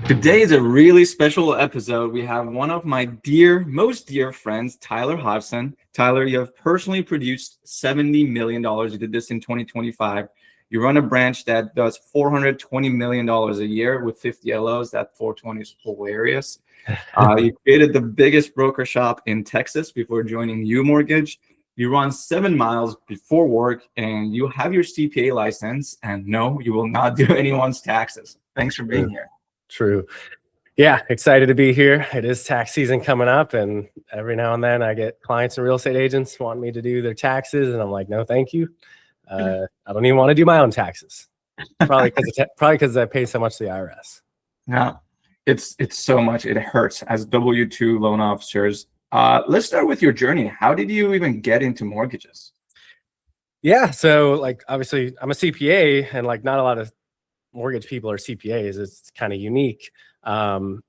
Today is a really special episode. We have one of my most dear friends, Tyler Hodgson. Tyler, you have personally produced $70 million. You did this in 2025. You run a branch that does $420 million a year with 50 LOs. That 420 is hilarious. You created the biggest broker shop in Texas before joining U Mortgage. You run 7 miles before work, and you have your CPA license. And no, you will not do anyone's taxes. Thanks for being here. True. Yeah, excited to be here. It is tax season coming up, and every now and then I get clients and real estate agents wanting me to do their taxes, and I'm like, no, thank you. I don't even want to do my own taxes. Probably because I pay so much to the IRS. Yeah, it's so much. It hurts as W-2 loan officers. Let's start with your journey. How did you even get into mortgages? Yeah, so like obviously I'm a CPA, and like not a lot of mortgage people are CPAs. It's kind of unique. After,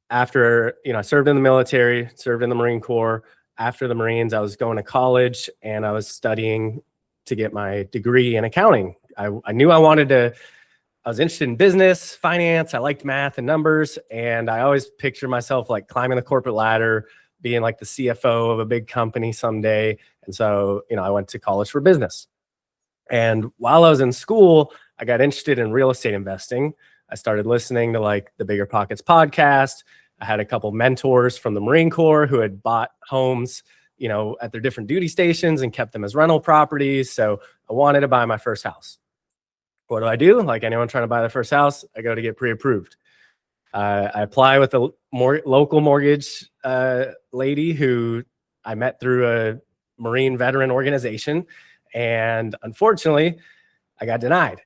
I served in the military, served in the Marine Corps. After the Marines, I was going to college and I was studying to get my degree in accounting. I knew I was interested in business, finance. I liked math and numbers. And I always pictured myself like climbing the corporate ladder, being like the CFO of a big company someday. And so, I went to college for business. And while I was in school, I got interested in real estate investing. I started listening to like the Bigger Pockets podcast. I had a couple mentors from the Marine Corps who had bought homes, at their different duty stations and kept them as rental properties. So I wanted to buy my first house. What do? Like anyone trying to buy their first house, I go to get pre-approved. I apply with a local mortgage lady who I met through a Marine veteran organization. And unfortunately, I got denied.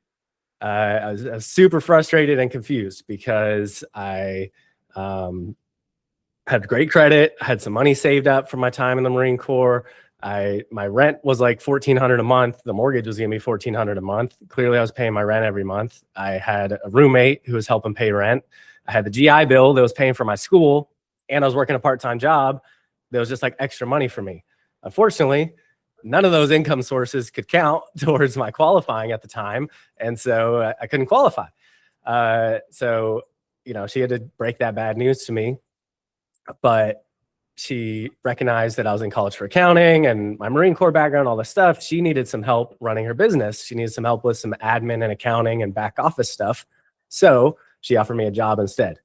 I was super frustrated and confused because I had great credit, had some money saved up from my time in the Marine Corps. My rent was like $1,400 a month. The mortgage was gonna be $1,400 a month. Clearly, I was paying my rent every month. I had a roommate who was helping pay rent. I had the GI Bill that was paying for my school, and I was working a part-time job that was just like extra money for me. Unfortunately, none of those income sources could count towards my qualifying at the time. And so I couldn't qualify. So she had to break that bad news to me, but she recognized that I was in college for accounting and my Marine Corps background, all this stuff. She needed some help running her business. She needed some help with some admin and accounting and back office stuff. So she offered me a job instead.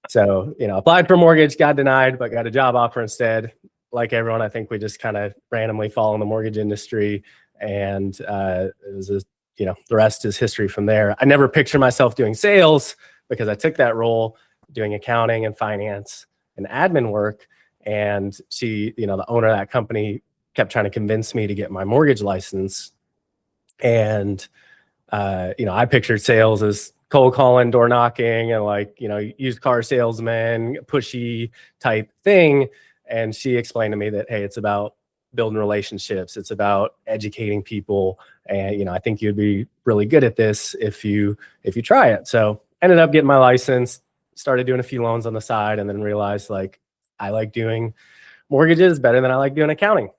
So, applied for mortgage, got denied, but got a job offer instead. Like everyone, I think we just kind of randomly fall in the mortgage industry, and it was the rest is history from there. I never pictured myself doing sales because I took that role doing accounting and finance and admin work. And she, the owner of that company kept trying to convince me to get my mortgage license. And, I pictured sales as cold calling, door knocking, and used car salesman, pushy type thing. And she explained to me that, hey, it's about building relationships. It's about educating people. And, I think you'd be really good at this if you try it. So ended up getting my license, started doing a few loans on the side, and then realized I like doing mortgages better than I like doing accounting.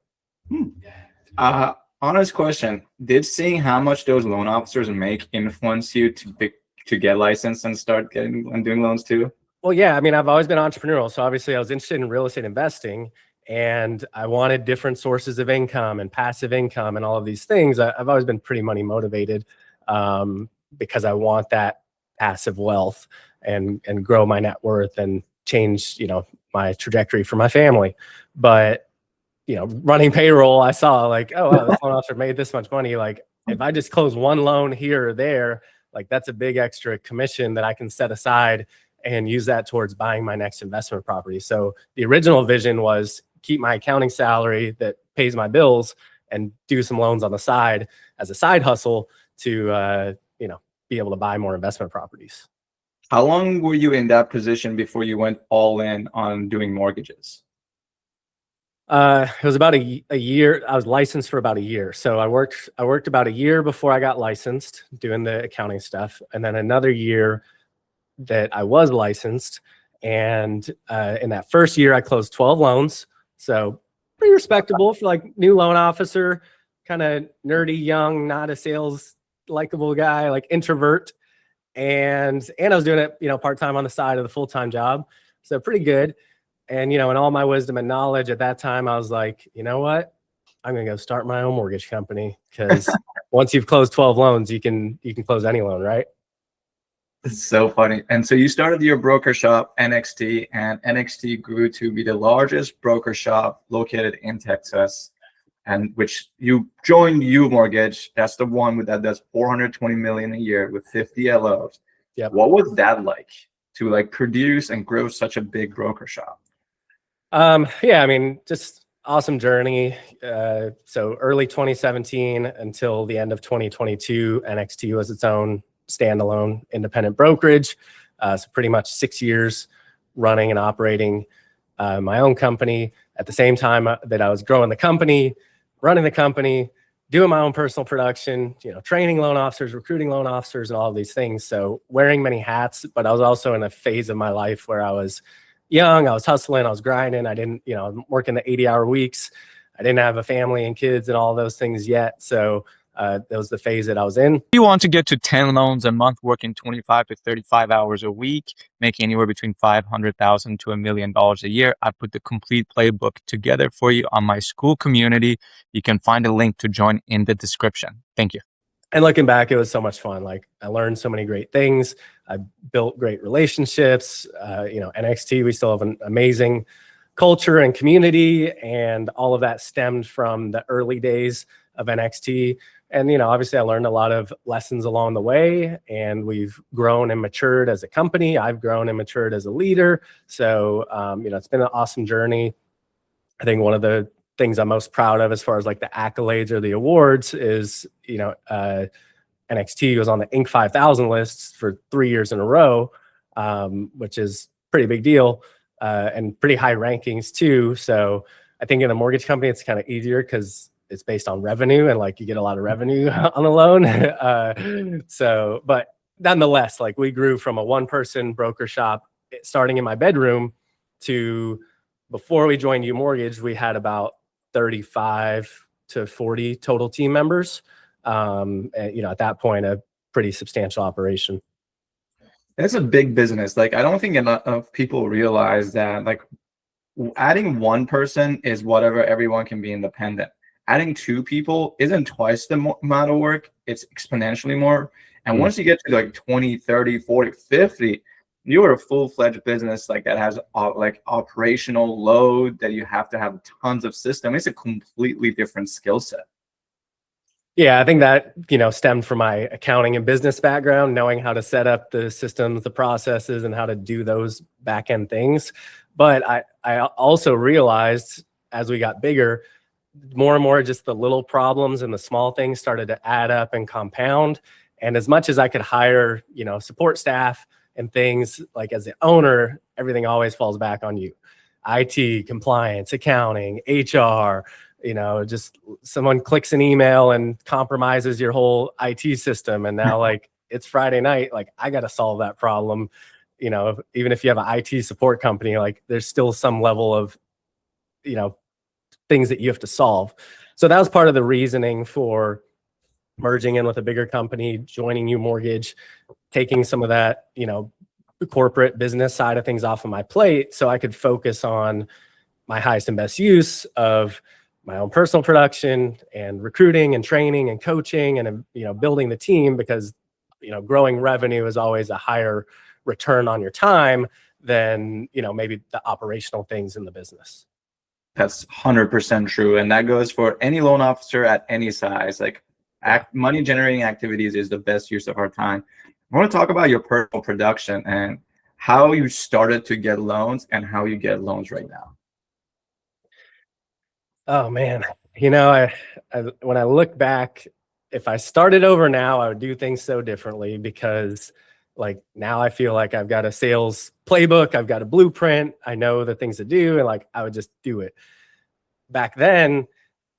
Honest question. Did seeing how much those loan officers make influence you to get licensed and start getting and doing loans too? Well, yeah, I've always been entrepreneurial. So obviously I was interested in real estate investing, and I wanted different sources of income and passive income and all of these things. I've always been pretty money motivated because I want that passive wealth and grow my net worth and change, my trajectory for my family. But, running payroll, I saw oh, wow, this loan officer made this much money. If I just close one loan here or there, that's a big extra commission that I can set aside and use that towards buying my next investment property. So the original vision was keep my accounting salary that pays my bills and do some loans on the side as a side hustle to, be able to buy more investment properties. How long were you in that position before you went all in on doing mortgages? It was about a year. I was licensed for about a year. So I worked about a year before I got licensed doing the accounting stuff. And then another year that I was licensed. And in that first year, I closed 12 loans. So pretty respectable for new loan officer, kind of nerdy, young, not a sales likable guy, introvert. and I was doing it, part-time on the side of the full-time job. So pretty good. And, in all my wisdom and knowledge at that time, I was like, you know what? I'm going to go start my own mortgage company, because once you've closed 12 loans, you can close any loan, right? It's so funny. And so you started your broker shop, NXT, and NXT grew to be the largest broker shop located in Texas, and which you joined U Mortgage. That's the one that does 420 million a year with 50 LOs. Yep. What was that like to like produce and grow such a big broker shop? Yeah, I mean, just awesome journey. So early 2017 until the end of 2022, NXT was its own standalone independent brokerage. So pretty much 6 years running and operating my own company. At the same time that I was growing the company, running the company, doing my own personal production, training loan officers, recruiting loan officers, and all of these things. So wearing many hats, but I was also in a phase of my life where I was young, I was hustling, I was grinding. I didn't, I'm working the 80-hour weeks. I didn't have a family and kids and all those things yet. So that was the phase that I was in. You want to get to 10 loans a month, working 25 to 35 hours a week, making anywhere between $500,000 to $1 million a year. I put the complete playbook together for you on my school community. You can find a link to join in the description. Thank you. And looking back, it was so much fun. Like, I learned so many great things. I built great relationships. NXT, we still have an amazing culture and community, and all of that stemmed from the early days of NXT. And, obviously I learned a lot of lessons along the way, and we've grown and matured as a company. I've grown and matured as a leader. So, it's been an awesome journey. I think one of the things I'm most proud of as far as like the accolades or the awards is, NXT was on the Inc. 5000 lists for 3 years in a row, which is pretty big deal, and pretty high rankings too. So I think in a mortgage company, it's kind of easier because it's based on revenue, and like you get a lot of revenue on the loan. But nonetheless, like, we grew from a one-person broker shop starting in my bedroom to, before we joined U Mortgage, we had about 35 to 40 total team members. And, at that point, a pretty substantial operation. It's a big business. Like, I don't think enough people realize that, like, adding one person is whatever, everyone can be independent. Adding two people isn't twice the amount of work, it's exponentially more. And once you get to like 20, 30, 40, 50, you're a full-fledged business like that has like operational load that you have to have tons of system. It's a completely different skill set. Yeah, I think that, stemmed from my accounting and business background, knowing how to set up the systems, the processes, and how to do those back-end things. But I also realized as we got bigger, more and more just the little problems and the small things started to add up and compound. And as much as I could hire, support staff and things, like, as the owner, everything always falls back on you. IT, compliance, accounting, HR, just someone clicks an email and compromises your whole IT system. And now, like, it's Friday night, like, I got to solve that problem. Even if you have an IT support company, like, there's still some level of, things that you have to solve. So that was part of the reasoning for merging in with a bigger company, joining U Mortgage, taking some of that, the corporate business side of things off of my plate, so I could focus on my highest and best use of my own personal production and recruiting and training and coaching and, building the team, because, growing revenue is always a higher return on your time than, maybe the operational things in the business. That's 100% true. And that goes for any loan officer at any size. Like, money generating activities is the best use of our time. I want to talk about your personal production and how you started to get loans and how you get loans right now. Oh man, I when I look back, if I started over now, I would do things so differently, because, like, now I feel like I've got a sales playbook, I've got a blueprint, I know the things to do, and, like, I would just do it. Back then,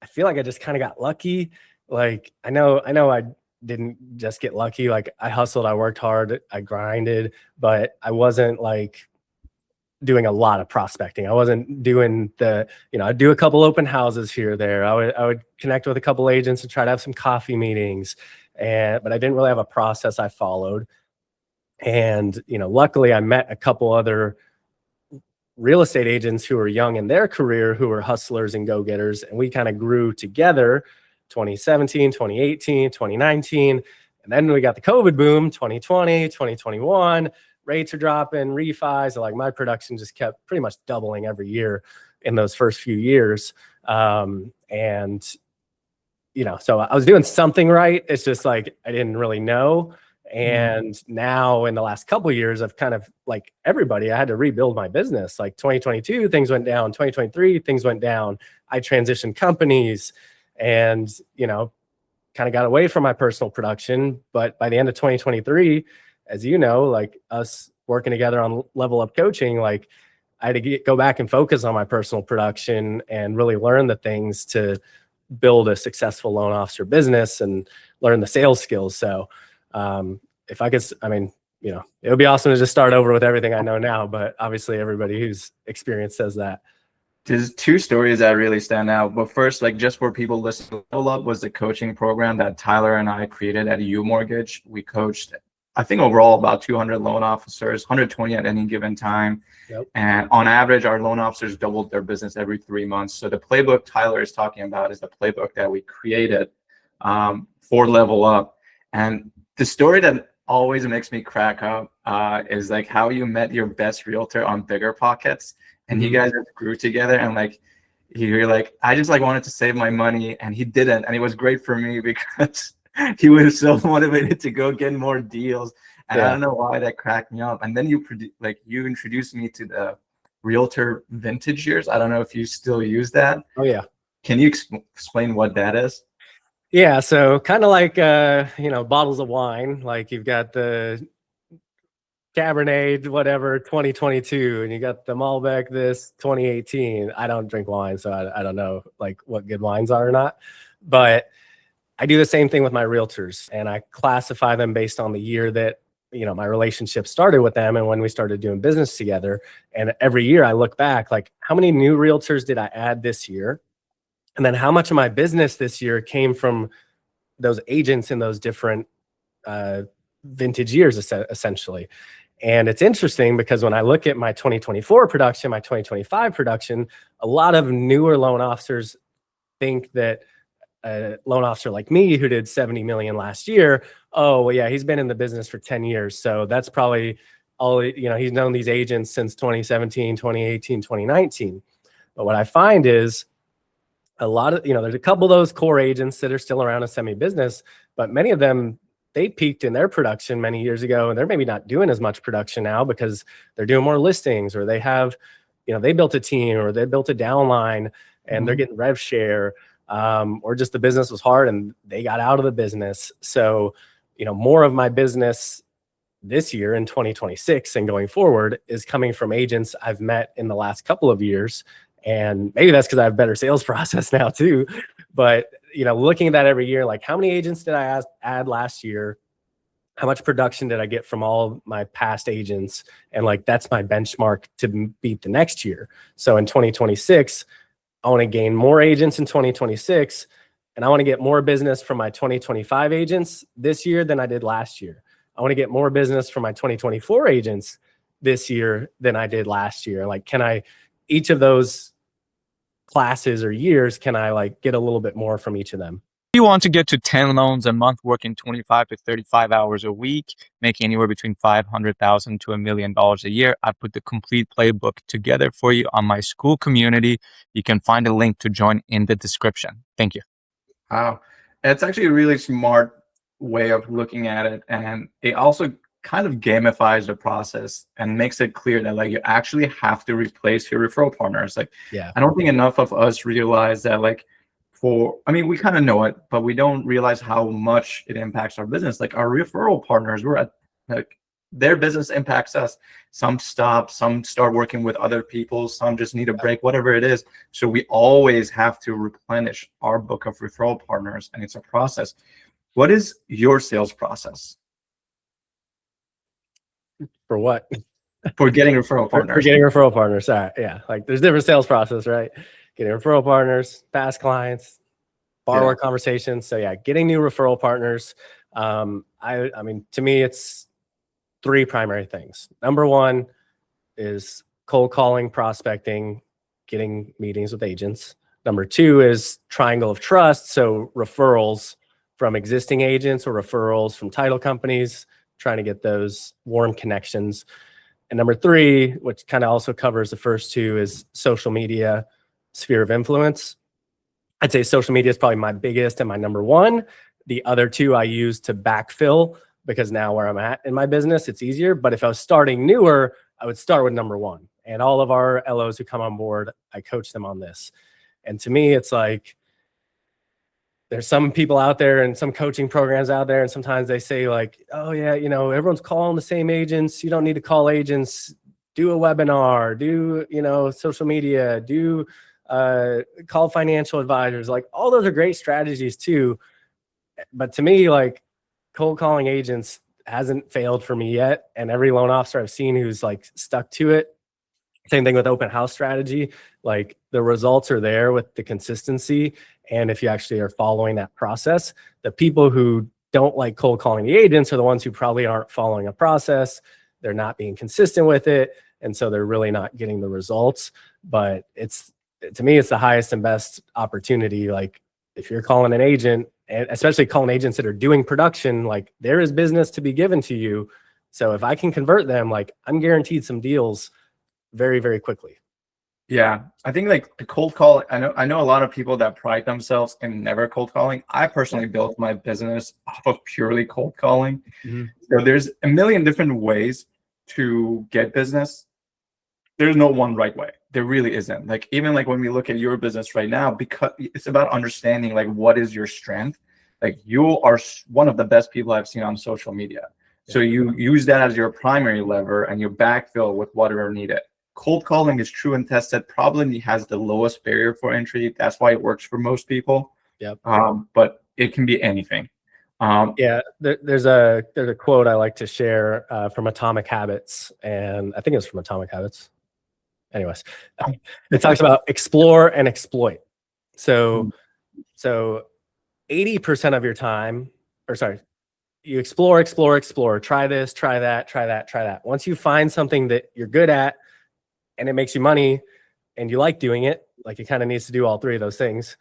I feel like I just kind of got lucky. Like, I know I didn't just get lucky. Like, I hustled, I worked hard, I grinded, but I wasn't, like, doing a lot of prospecting. I wasn't doing I'd do a couple open houses here or there. I would connect with a couple agents and try to have some coffee meetings, but I didn't really have a process I followed. And, luckily I met a couple other real estate agents who were young in their career, who were hustlers and go-getters. And we kind of grew together 2017, 2018, 2019. And then we got the COVID boom, 2020, 2021, rates are dropping, refis. So like my production just kept pretty much doubling every year in those first few years. So I was doing something right. It's just like, I didn't really know. And now in the last couple of years, I've kind of, like everybody, I had to rebuild my business. Like 2022, things went down. 2023, things went down. I transitioned companies and, kind of got away from my personal production. But by the end of 2023, as you know, like us working together on Level Up Coaching, like I had to go back and focus on my personal production and really learn the things to build a successful loan officer business and learn the sales skills. So, if I could, it would be awesome to just start over with everything I know now, but obviously everybody who's experienced says that. There's two stories that really stand out. But first, like just for people listening, Level Up was the coaching program that Tyler and I created at NXT Mortgage. We coached, I think overall about 200 loan officers, 120 at any given time. Yep. And on average, our loan officers doubled their business every 3 months. So the playbook Tyler is talking about is the playbook that we created for Level Up. And the story that always makes me crack up is like how you met your best realtor on Bigger Pockets, and you guys just grew together. And like you're like, I just like wanted to save my money, and he didn't, and it was great for me because he was so motivated to go get more deals. And I don't know why that cracked me up. And then you introduced me to the realtor vintage years. I don't know if you still use that. Oh yeah. Can you explain what that is? Yeah, so kind of like bottles of wine. Like you've got the Cabernet, whatever, 2022, and you got the Malbec, this 2018. I don't drink wine, so I don't know like what good wines are or not. But I do the same thing with my realtors, and I classify them based on the year that my relationship started with them and when we started doing business together. And every year I look back, like how many new realtors did I add this year? And then how much of my business this year came from those agents in those different vintage years, essentially. And it's interesting because when I look at my 2024 production, my 2025 production, a lot of newer loan officers think that a loan officer like me who did 70 million last year, oh, well, yeah, he's been in the business for 10 years. So that's probably all, he's known these agents since 2017, 2018, 2019. But what I find is, a lot of, there's a couple of those core agents that are still around in semi-business, but many of them, they peaked in their production many years ago, and they're maybe not doing as much production now because they're doing more listings, or they have, they built a team, or they built a downline and they're getting rev share, or just the business was hard and they got out of the business. So, more of my business this year in 2026 and going forward is coming from agents I've met in the last couple of years. And maybe that's because I have better sales process now too. But, looking at that every year, like how many agents did I add last year? How much production did I get from all my past agents? And like, that's my benchmark to beat the next year. So in 2026, I want to gain more agents in 2026. And I want to get more business from my 2025 agents this year than I did last year. I want to get more business from my 2024 agents this year than I did last year. Like, each of those classes or years, can I like get a little bit more from each of them? You want to get to 10 loans a month, working 25 to 35 hours a week, making anywhere between $500,000 to $1 million a year. I put the complete playbook together for you on my school community. You can find a link to join in the description. Thank you. Wow. It's actually a really smart way of looking at it. And it also kind of gamifies the process and makes it clear that like you actually have to replace your referral partners. Like, I don't think enough of us realize that like we kind of know it, but we don't realize how much it impacts our business. Like our referral partners, their business impacts us. Some stop, some start working with other people, some just need a break, whatever it is. So we always have to replenish our book of referral partners, and it's a process. What is your sales process? For what? For getting referral partners. For getting referral partners. All right. Yeah. Like there's different sales process, right? Getting referral partners, past clients, borrower conversations. So yeah, getting new referral partners. To me, it's three primary things. Number one is cold calling, prospecting, getting meetings with agents. Number two is triangle of trust. So referrals from existing agents or referrals from title companies, trying to get those warm connections. And number three, which kind of also covers the first two, is social media, sphere of influence. I'd say social media is probably my biggest and my number one. The other two I use to backfill, because now where I'm at in my business, it's easier. But if I was starting newer, I would start with number one. And all of our LOs who come on board, I coach them on this. And to me, it's like, there's some people out there and some coaching programs out there, and sometimes they say like, oh yeah, you know, everyone's calling the same agents. You don't need to call agents. Do a webinar, do, you know, social media, do call financial advisors. Like, all those are great strategies too. But to me, like, cold calling agents hasn't failed for me yet. And every loan officer I've seen who's like stuck to it, same thing with open house strategy. Like, the results are there with the consistency. And if you actually are following that process, the people who don't like cold calling the agents are the ones who probably aren't following a process. They're not being consistent with it. And so they're really not getting the results. But it's, to me, it's the highest and best opportunity. Like, if you're calling an agent, and especially calling agents that are doing production, like, there is business to be given to you. So if I can convert them, like, I'm guaranteed some deals very, very quickly. Yeah, I think like the cold call, I know a lot of people that pride themselves in never cold calling. I personally built my business off of purely cold calling. So there's a million different ways to get business. There's no one right way. There really isn't. Like, even like when we look at your business right now, because it's about understanding like what is your strength. Like, you are one of the best people I've seen on social media. So you use that as your primary lever and you backfill with whatever needed. Cold calling is true and tested, probably has the lowest barrier for entry. That's why it works for most people. Yep. But it can be anything. Yeah, there's a quote I like to share from Atomic Habits, and I think it's from Atomic Habits. Anyways, it talks about explore and exploit. So 80% of your time, or sorry, you explore, try this, try that, try that, try that. Once you find something that you're good at and it makes you money and you like doing it, like, it kind of needs to do all three of those things,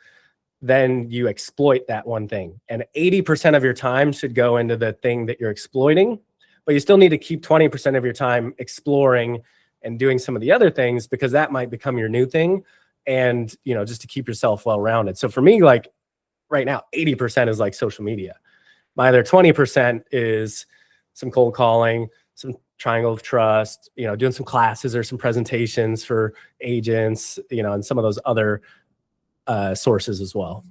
then you exploit that one thing. And 80% of your time should go into the thing that you're exploiting, but you still need to keep 20% of your time exploring and doing some of the other things, because that might become your new thing. And, you know, just to keep yourself well-rounded. So for me, like, right now, 80% is like social media. My other 20% is some cold calling, some triangle of trust, you know, doing some classes or some presentations for agents, you know, and some of those other sources as well.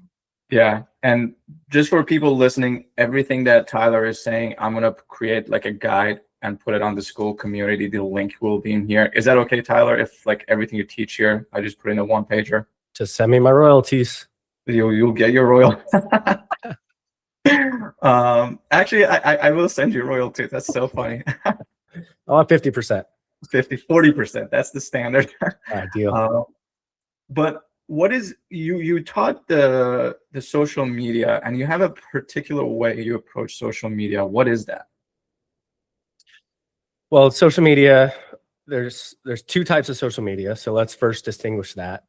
Yeah. And just for people listening, everything that Tyler is saying, I'm going to create like a guide and put it on the school community. The link will be in here. Is that okay, Tyler? If like everything you teach here, I just put in a one pager? Just send me my royalties. You'll get your royal. Actually, I will send you royalties. That's so funny. I want 50%. 40%. That's the standard. Ideal. But what is you taught the social media, and you have a particular way you approach social media. What is that? Well, social media, there's two types of social media. So let's first distinguish that.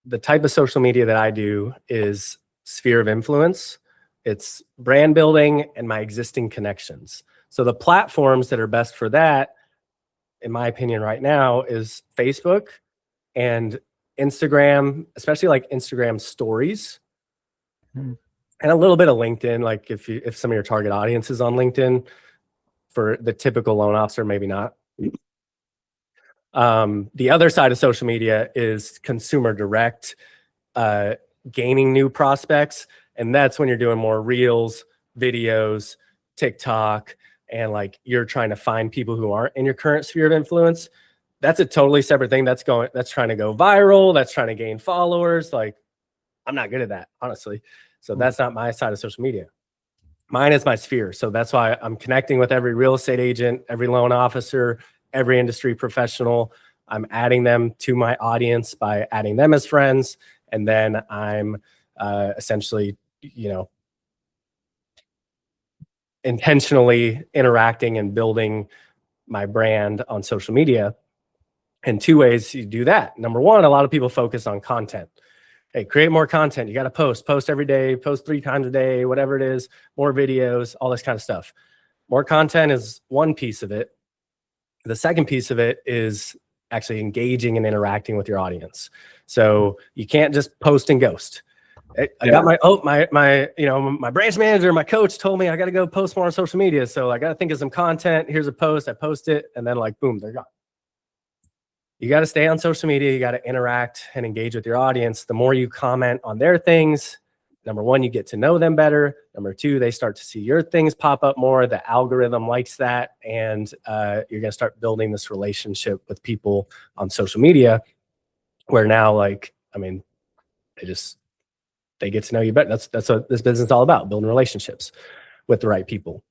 The type of social media that I do is sphere of influence. It's brand building and my existing connections. So the platforms that are best for that, in my opinion right now, is Facebook and Instagram, especially like Instagram stories, and a little bit of LinkedIn. Like, if some of your target audience is on LinkedIn. For the typical loan officer, maybe not. The other side of social media is consumer direct, gaining new prospects. And that's when you're doing more reels, videos, TikTok, and like, you're trying to find people who aren't in your current sphere of influence. That's a totally separate thing. That's trying to go viral. That's trying to gain followers. Like, I'm not good at that, honestly. So that's not my side of social media. Mine is my sphere. So that's why I'm connecting with every real estate agent, every loan officer, every industry professional. I'm adding them to my audience by adding them as friends. And then I'm essentially, you know, intentionally interacting and building my brand on social media. And two ways you do that. Number one, a lot of people focus on content. Hey, create more content. You got to post every day, post 3 times a day, whatever it is, more videos, all this kind of stuff. More content is one piece of it. The second piece of it is actually engaging and interacting with your audience. So you can't just post and ghost. I got my branch manager, my coach told me I got to go post more on social media. So I got to think of some content. Here's a post. I post it, and then like, boom, they're gone. You got to stay on social media. You got to interact and engage with your audience. The more you comment on their things, number one, you get to know them better. Number two, they start to see your things pop up more. The algorithm likes that. And you're going to start building this relationship with people on social media where now, like, I mean, they get to know you better. That's what this business is all about, building relationships with the right people.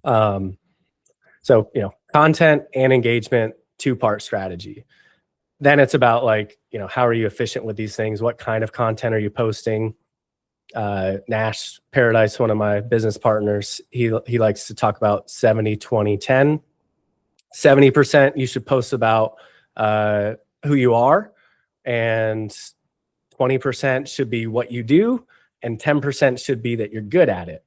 So, content and engagement, 2-part strategy. Then it's about like, how are you efficient with these things? What kind of content are you posting? Nash Paradise, one of my business partners, he likes to talk about 70, 20, 10. 70% you should post about who you are, and 20% should be what you do, and 10% should be that you're good at it.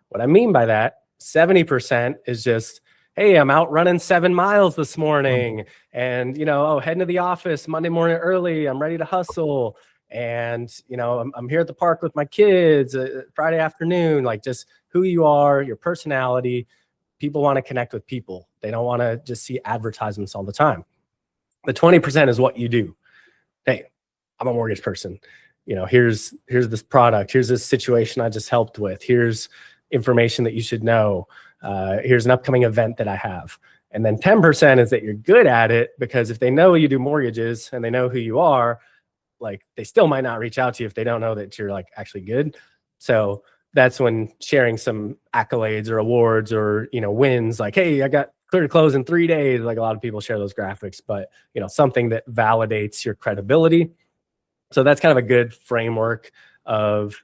What I mean by that, 70% is just, hey, I'm out running 7 miles this morning, and heading to the office Monday morning early. I'm ready to hustle, and I'm here at the park with my kids Friday afternoon. Like, just who you are, your personality. People want to connect with people. They don't want to just see advertisements all the time. The 20% is what you do. Hey, I'm a mortgage person. Here's this product. Here's this situation I just helped with. Here's information that you should know. Here's an upcoming event that I have. And then 10% is that you're good at it, because if they know you do mortgages and they know who you are, like, they still might not reach out to you if they don't know that you're like actually good. So that's when sharing some accolades or awards or, wins, like, hey, I got clear to close in 3 days. Like, a lot of people share those graphics, but something that validates your credibility. So that's kind of a good framework of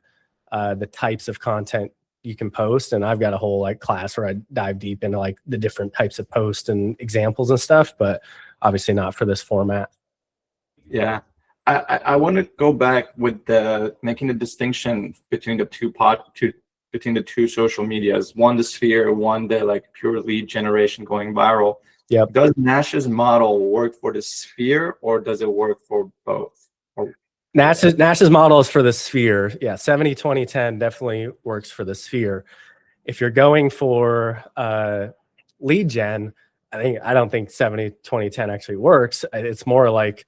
the types of content you can post. And I've got a whole class where I dive deep into the different types of posts and examples and stuff, but obviously not for this format. Yeah. I want to go back with making the distinction between the two social medias, one the Sphere, one the pure lead generation going viral. Yep. Does Nash's model work for the Sphere, or does it work for both? Nash's model is for the Sphere. Yeah, 70, 20, 10 definitely works for the Sphere. If you're going for lead gen, I don't think 70, 20, 10 actually works. It's more like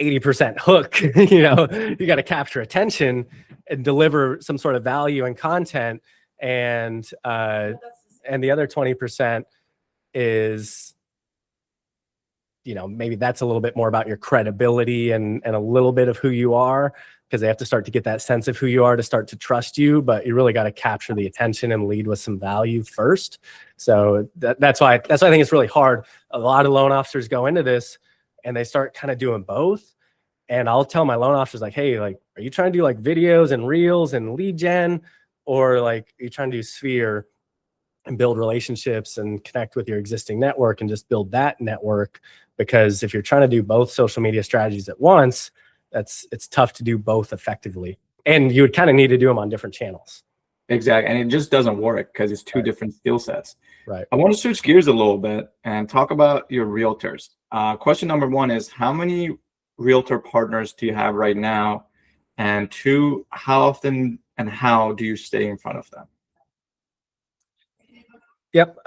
80% hook. You got to capture attention and deliver some sort of value and content, and the other 20% is maybe that's a little bit more about your credibility and a little bit of who you are, because they have to start to get that sense of who you are to start to trust you. But you really got to capture the attention and lead with some value first. So that's why I think it's really hard. A lot of loan officers go into this and they start kind of doing both. And I'll tell my loan officers, like, hey, are you trying to do videos and reels and lead gen, or are you trying to do Sphere and build relationships and connect with your existing network and just build that network? Because if you're trying to do both social media strategies at once, it's tough to do both effectively. And you would kind of need to do them on different channels. Exactly. And it just doesn't work because it's two different skill sets. Right. I want to switch gears a little bit and talk about your realtors. Question number one is, how many realtor partners do you have right now? And 2, how often and how do you stay in front of them? Yep.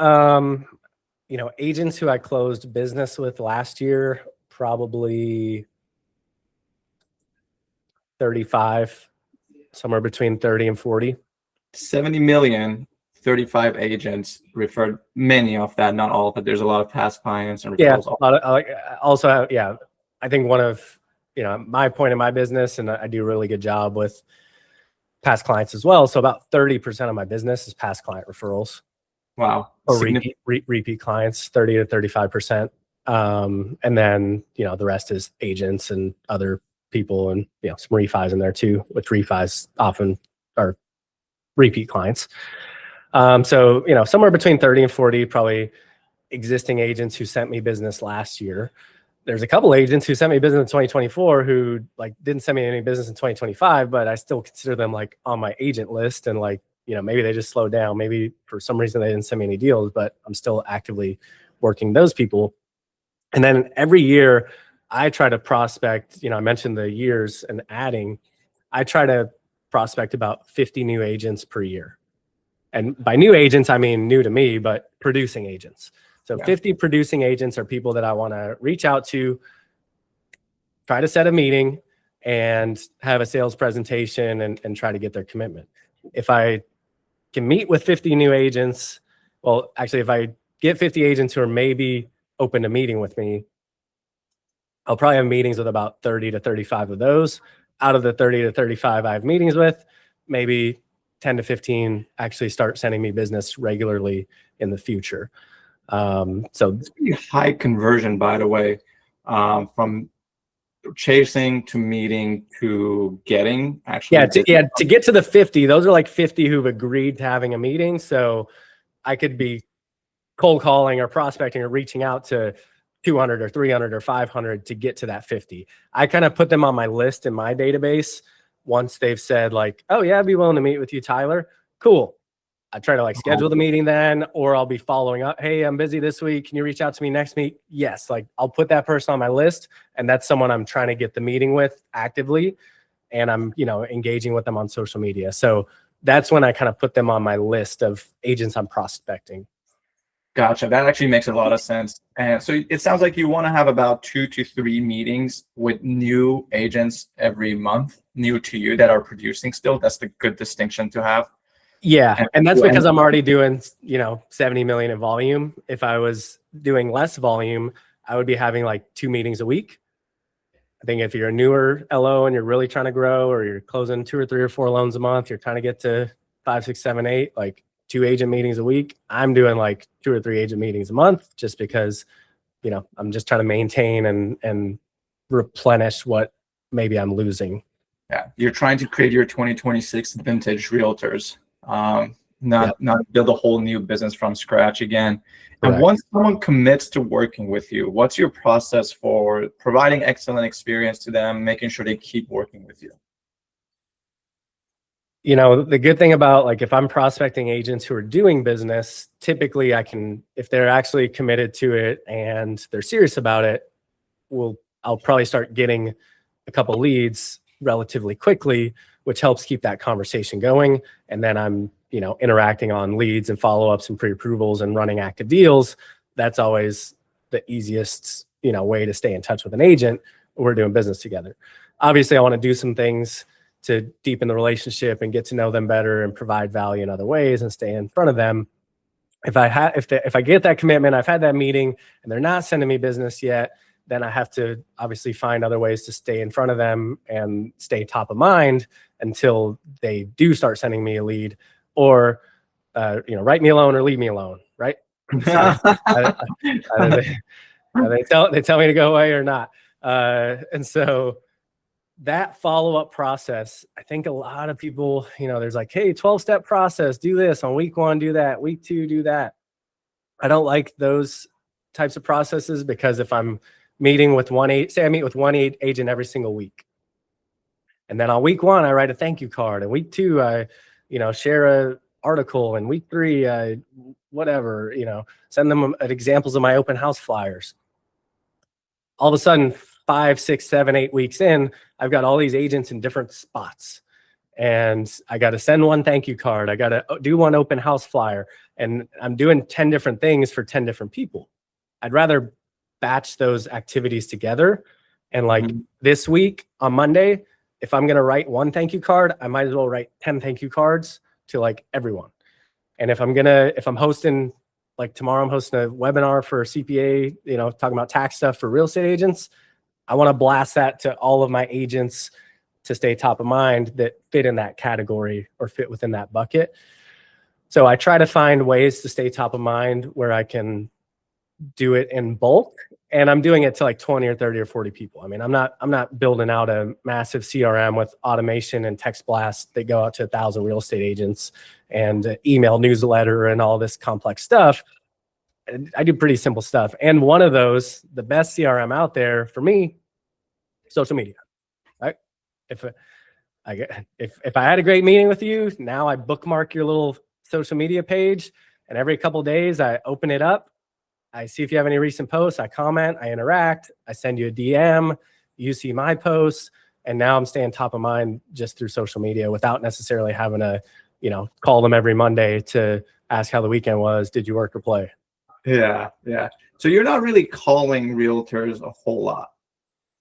Agents who I closed business with last year, probably 35, somewhere between 30 and 40. 70 million, 35 agents referred, many of that, not all, but there's a lot of past clients and referrals. Yeah. I think one of, my point in my business, and I do a really good job with past clients as well. So about 30% of my business is past client referrals. Wow. Or repeat clients, 30 to 35%. And then, the rest is agents and other people, and, some refis in there too, which refis often are repeat clients. So, somewhere between 30 and 40, probably existing agents who sent me business last year. There's a couple agents who sent me business in 2024 who didn't send me any business in 2025, but I still consider them on my agent list. And maybe they just slowed down. Maybe for some reason they didn't send me any deals, but I'm still actively working those people. And then every year I try to prospect, I mentioned the years and adding, I try to prospect about 50 new agents per year. And by new agents, I mean new to me, but producing agents. So 50 producing agents are people that I want to reach out to, try to set a meeting and have a sales presentation and try to get their commitment. If I can meet with 50 new agents, well, actually, if I get 50 agents who are maybe open to meeting with me, I'll probably have meetings with about 30 to 35 of those. Out of the 30 to 35 I have meetings with, maybe 10 to 15 actually start sending me business regularly in the future. So it's pretty high conversion, by the way, from chasing to meeting to getting actually. To get to the 50, those are 50 who've agreed to having a meeting. So I could be cold calling or prospecting or reaching out to 200 or 300 or 500 to get to that 50. I kind of put them on my list in my database once they've said oh yeah, I'd be willing to meet with you, Tyler. Cool. I try to schedule the meeting then, or I'll be following up. Hey, I'm busy this week. Can you reach out to me next week? Yes. I'll put that person on my list, and that's someone I'm trying to get the meeting with actively. And I'm, engaging with them on social media. So that's when I kind of put them on my list of agents I'm prospecting. Gotcha. That actually makes a lot of sense. And so it sounds like you want to have about 2 to 3 meetings with new agents every month, new to you, that are producing still. That's the good distinction to have. Yeah. And that's because I'm already doing, 70 million in volume. If I was doing less volume, I would be having 2 meetings a week. I think if you're a newer LO and you're really trying to grow, or you're closing 2 or 3 or 4 loans a month, you're trying to get to 5, 6, 7, 8, 2 agent meetings a week. I'm doing 2 or 3 agent meetings a month, just because, I'm just trying to maintain and replenish what maybe I'm losing. Yeah. You're trying to create your 2026 vintage realtors. Not build a whole new business from scratch again. Correct. And once someone commits to working with you, what's your process for providing excellent experience to them, making sure they keep working with you? The good thing about if I'm prospecting agents who are doing business, typically I can, if they're actually committed to it and they're serious about it, I'll probably start getting a couple leads relatively quickly, which helps keep that conversation going. And then I'm, interacting on leads and follow-ups and pre-approvals and running active deals. That's always the easiest, way to stay in touch with an agent. We're doing business together. Obviously, I want to do some things to deepen the relationship and get to know them better and provide value in other ways and stay in front of them. If I get that commitment, I've had that meeting and they're not sending me business yet, then I have to obviously find other ways to stay in front of them and stay top of mind until they do start sending me a lead, or write me alone or leave me alone, right? So, they tell me to go away or not. And so that follow-up process, I think a lot of people, there's hey, 12-step process, do this on week 1, do that, week 2, do that. I don't like those types of processes, because if I'm meeting with say I meet with one agent every single week, and then on week 1, I write a thank you card, and week 2, I, share a article, and week 3, whatever, send them examples of my open house flyers. All of a sudden, 5, 6, 7, 8 weeks in, I've got all these agents in different spots, and I got to send one thank you card. I got to do one open house flyer, and I'm doing 10 different things for 10 different people. I'd rather batch those activities together. And this week on Monday, if I'm going to write one thank you card, I might as well write 10 thank you cards to everyone. And if I'm hosting, tomorrow I'm hosting a webinar for CPA, talking about tax stuff for real estate agents, I want to blast that to all of my agents to stay top of mind that fit in that category or fit within that bucket. So I try to find ways to stay top of mind where I can do it in bulk and I'm doing it to like 20 or 30 or 40 people. I mean, I'm not building out a massive CRM with automation and text blasts that go out to 1,000 real estate agents and email newsletter and all this complex stuff. I do pretty simple stuff. And one of those, the best CRM out there for me, social media, right? If I had a great meeting with you, now I bookmark your little social media page, and every couple of days I open it up. I see if you have any recent posts, I comment, I interact, I send you a DM, you see my posts, and now I'm staying top of mind just through social media without necessarily having to, call them every Monday to ask how the weekend was. Did you work or play? Yeah. So you're not really calling realtors a whole lot.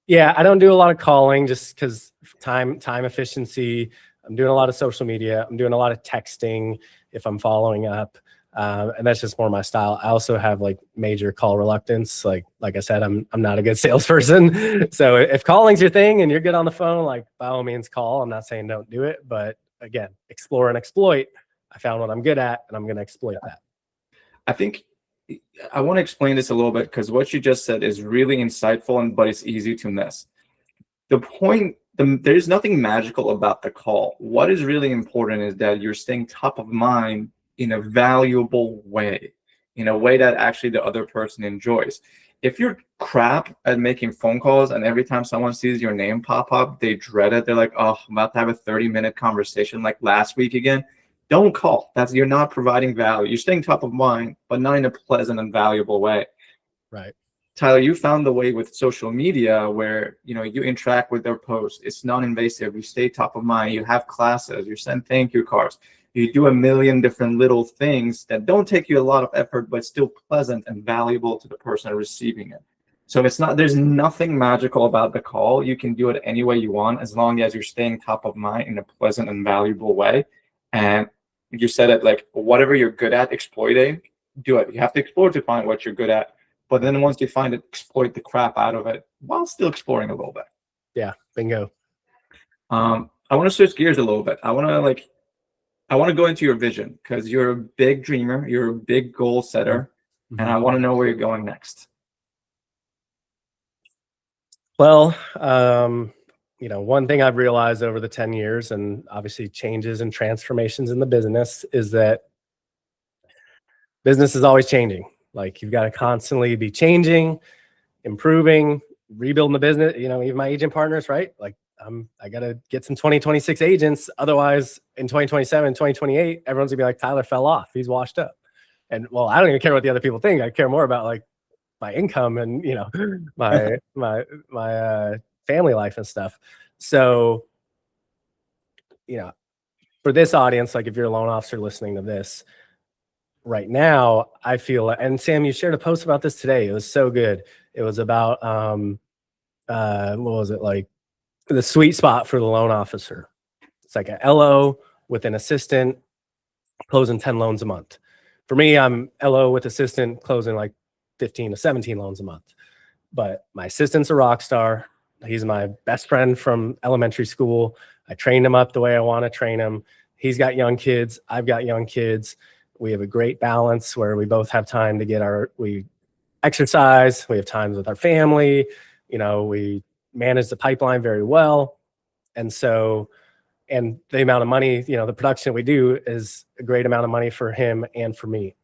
Yeah, I don't do a lot of calling just because time efficiency. I'm doing a lot of social media. I'm doing a lot of texting if I'm following up. And that's just more my style. I also have like major call reluctance. Like I said, I'm not a good salesperson. So if calling's your thing and you're good on the phone, like by all means call. I'm not saying don't do it, but again, explore and exploit. I found what I'm good at and I'm going to exploit that. I think I want to explain this a little bit because what you just said is really insightful, but it's easy to miss. There's nothing magical about the call. What is really important is that you're staying top of mind in a valuable way, in a way that actually the other person enjoys. If you're crap at making phone calls and every time someone sees your name pop up, they dread it. They're like, oh, I'm about to have a 30-minute conversation like last week again. Don't call. You're not providing value. You're staying top of mind, but not in a pleasant and valuable way. Right. Tyler, you found the way with social media where you interact with their posts. It's non-invasive. You stay top of mind. You have classes. You send thank you cards. You do a million different little things that don't take you a lot of effort, but still pleasant and valuable to the person receiving it. So there's nothing magical about the call. You can do it any way you want as long as you're staying top of mind in a pleasant and valuable way. And you said it like whatever you're good at exploiting, do it. You have to explore to find what you're good at. But then once you find it, exploit the crap out of it while still exploring a little bit. Yeah, bingo. I want to switch gears a little bit. I want to go into your vision because you're a big dreamer. You're a big goal setter. Mm-hmm. And I want to know where you're going next. Well, one thing I've realized over the 10 years and obviously changes and transformations in the business is that business is always changing. Like you've got to constantly be changing, improving, rebuilding the business. Even my agent partners, right? Like I got to get some 2026 agents. Otherwise in 2027, 2028, everyone's gonna be like, Tyler fell off. He's washed up. And well, I don't even care what the other people think. I care more about like my income and, my family life and stuff. So, for this audience, like if you're a loan officer listening to this right now, I feel, and Sam, you shared a post about this today. It was so good. It was about, what was it like? The sweet spot for the loan officer. It's like a LO with an assistant closing 10 loans a month. For me, I'm LO with assistant closing like 15 to 17 loans a month. But my assistant's a rock star. He's my best friend from elementary school. I trained him up the way I want to train him. He's got young kids. I've got young kids. We have a great balance where we both have time to we exercise. We have times with our family. We manage the pipeline very well. And the amount of money, the production we do is a great amount of money for him and for me.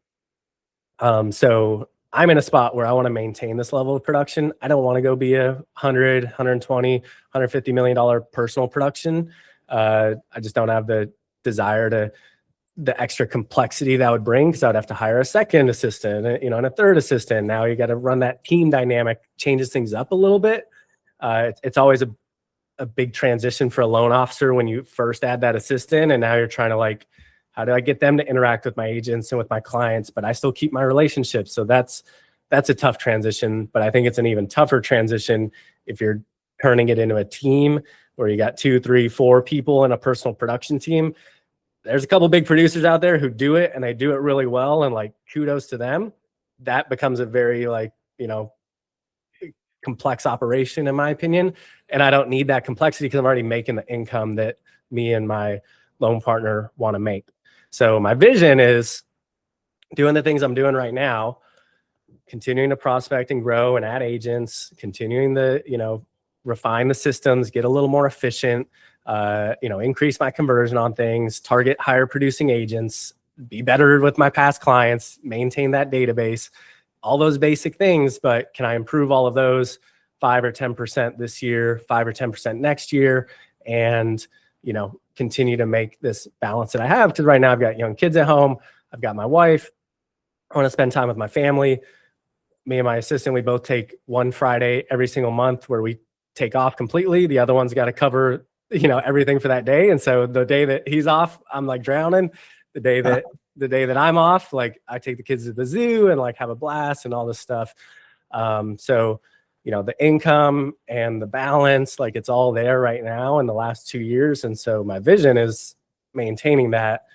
So I'm in a spot where I want to maintain this level of production. I don't want to go be a 100, 120, $150 million personal production. I just don't have the desire the extra complexity that would bring, because I would have to hire a second assistant, and a third assistant. Now you got to run that team dynamic, changes things up a little bit. It's always a big transition for a loan officer when you first add that assistant, and now you're trying to like, how do I get them to interact with my agents and with my clients, but I still keep my relationships? So that's a tough transition, but I think it's an even tougher transition if you're turning it into a team where you got 2, 3, 4 people in a personal production team. There's a couple big producers out there who do it and they do it really well, and like kudos to them. That becomes a very complex operation in my opinion. And I don't need that complexity because I'm already making the income that me and my loan partner want to make. So my vision is doing the things I'm doing right now, continuing to prospect and grow and add agents, continuing to, refine the systems, get a little more efficient, increase my conversion on things, target higher producing agents, be better with my past clients, maintain that database, all those basic things. But can I improve all of those 5 or 10% this year, 5 or 10% next year, and, continue to make this balance that I have? Because right now I've got young kids at home. I've got my wife. I want to spend time with my family. Me and my assistant, we both take one Friday every single month where we take off completely. The other one's got to cover, everything for that day. And so the day that he's off, I'm like drowning. The day that I'm off, like I take the kids to the zoo and like have a blast and all this stuff. So, the income and the balance, like it's all there right now in the last 2 years. And so my vision is maintaining that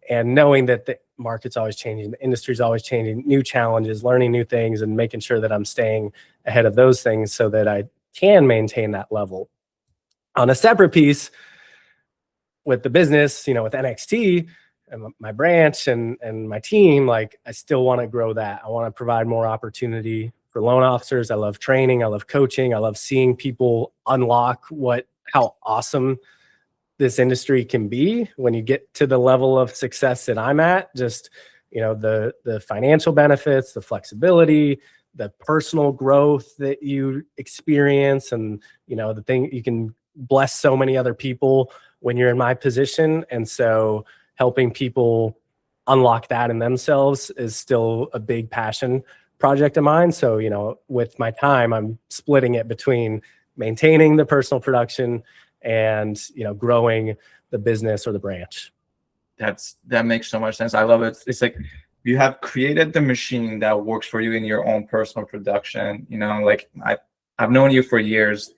and knowing that the market's always changing, the industry's always changing, new challenges, learning new things, and making sure that I'm staying ahead of those things so that I can maintain that level. On a separate piece with the business, with NXT and my branch and my team, like I still want to grow that. I want to provide more opportunity for loan officers. I love training. I love coaching. I love seeing people unlock how awesome this industry can be when you get to the level of success that I'm at. Just, the financial benefits, the flexibility, the personal growth that you experience, and, the thing you can bless so many other people when you're in my position. And so helping people unlock that in themselves is still a big passion project of mine. So, with my time, I'm splitting it between maintaining the personal production and, growing the business or the branch. That makes so much sense. I love it. It's like you have created the machine that works for you in your own personal production. Like I've known you for years.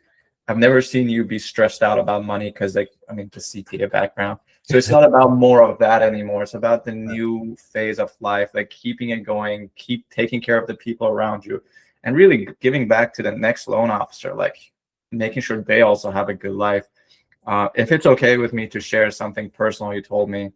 I've never seen you be stressed out about money because, the CPA background. So it's not about more of that anymore. It's about the new phase of life, like keeping it going, keep taking care of the people around you, and really giving back to the next loan officer, like making sure they also have a good life. If it's okay with me to share something personal, you told me,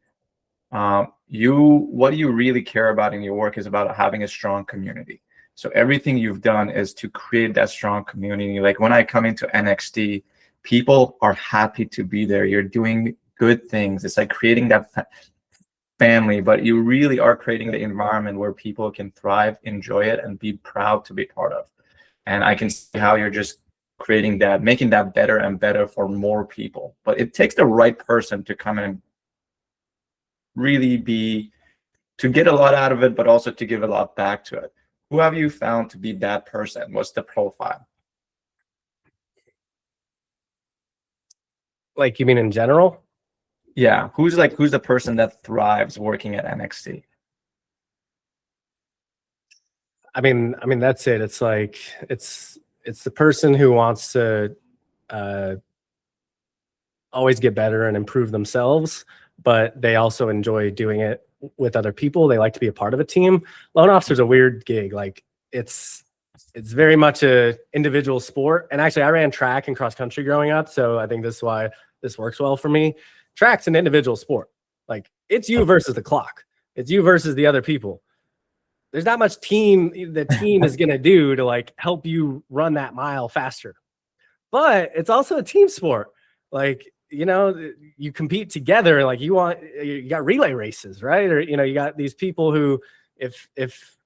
what you really care about in your work is about having a strong community. So everything you've done is to create that strong community. Like when I come into NXT, people are happy to be there. You're doing good things. It's like creating that family, but you really are creating the environment where people can thrive, enjoy it, and be proud to be part of. And I can see how you're just creating that, making that better and better for more people. But it takes the right person to come in and really to get a lot out of it, but also to give a lot back to it. Who have you found to be that person? What's the profile? Like, you mean in general? Yeah. Who's the person that thrives working at NXT? I mean, that's it. It's like, it's the person who wants to always get better and improve themselves, but they also enjoy doing it with other people. They like to be a part of a team. Loan officer's a weird gig. Like it's very much a individual sport. And actually I ran track and cross country growing up. So I think this is why this works well for me. Track's an individual sport. Like it's you versus the clock. It's you versus the other people. There's not much the team is going to do to like help you run that mile faster, but it's also a team sport. Like, you compete together. Like you got relay races, right? Or, you got these people who, if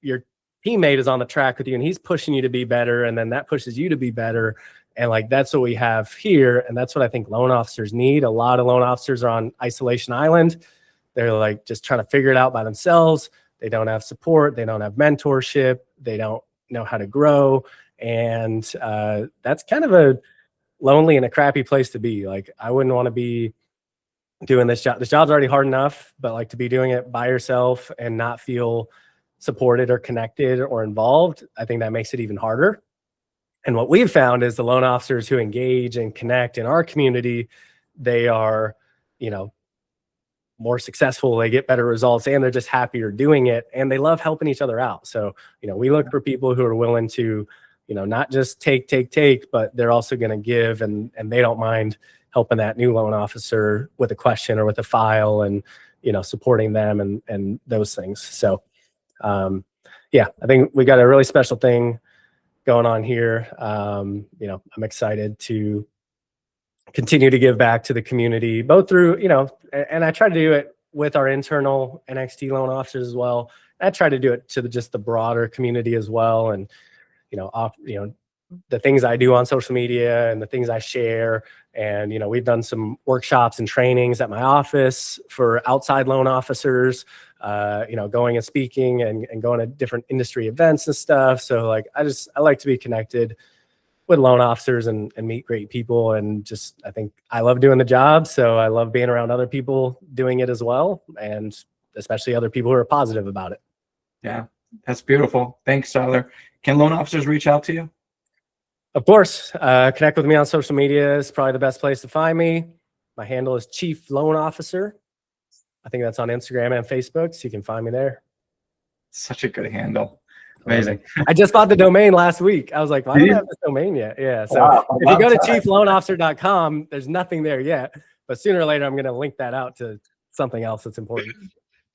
your teammate is on the track with you and he's pushing you to be better, and then that pushes you to be better. And like, that's what we have here. And that's what I think loan officers need. A lot of loan officers are on isolation island. They're like just trying to figure it out by themselves. They don't have support. They don't have mentorship. They don't know how to grow. And that's kind of a lonely and a crappy place to be. Like, I wouldn't want to be doing this job. This job's already hard enough, but like to be doing it by yourself and not feel supported or connected or involved, I think that makes it even harder. And what we've found is the loan officers who engage and connect in our community, they are, more successful, they get better results, and they're just happier doing it, and they love helping each other out. So, we look for people who are willing to, not just take, but they're also going to give, and they don't mind helping that new loan officer with a question or with a file, and, supporting them and those things. So, yeah, I think we got a really special thing going on here. You know, I'm excited to continue to give back to the community, both through, you know, and I try to do it with our internal NXT loan officers as well. I try to do it to just the broader community as well. And, you know, the things I do on social media and the things I share. And, you know, we've done some workshops and trainings at my office for outside loan officers, you know, going and speaking and going to different industry events and stuff. So like, I like to be connected with loan officers and meet great people. And just, I think I love doing the job. So I love being around other people doing it as well. And especially other people who are positive about it. Yeah, that's beautiful. Thanks, Tyler. Can loan officers reach out to you? Of course, connect with me on social media is probably the best place to find me. My handle is Chief Loan Officer. I think that's on Instagram and Facebook, so you can find me there. Such a good handle. Amazing. I just bought the domain last week. I was like, why don't I have this domain yet? Yeah. So Wow, if you go to chiefloanofficer.com, there's nothing there yet. But sooner or later, I'm going to link that out to something else that's important.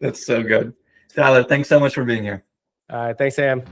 That's so good. Tyler, thanks so much for being here. All right. Thanks, Sam.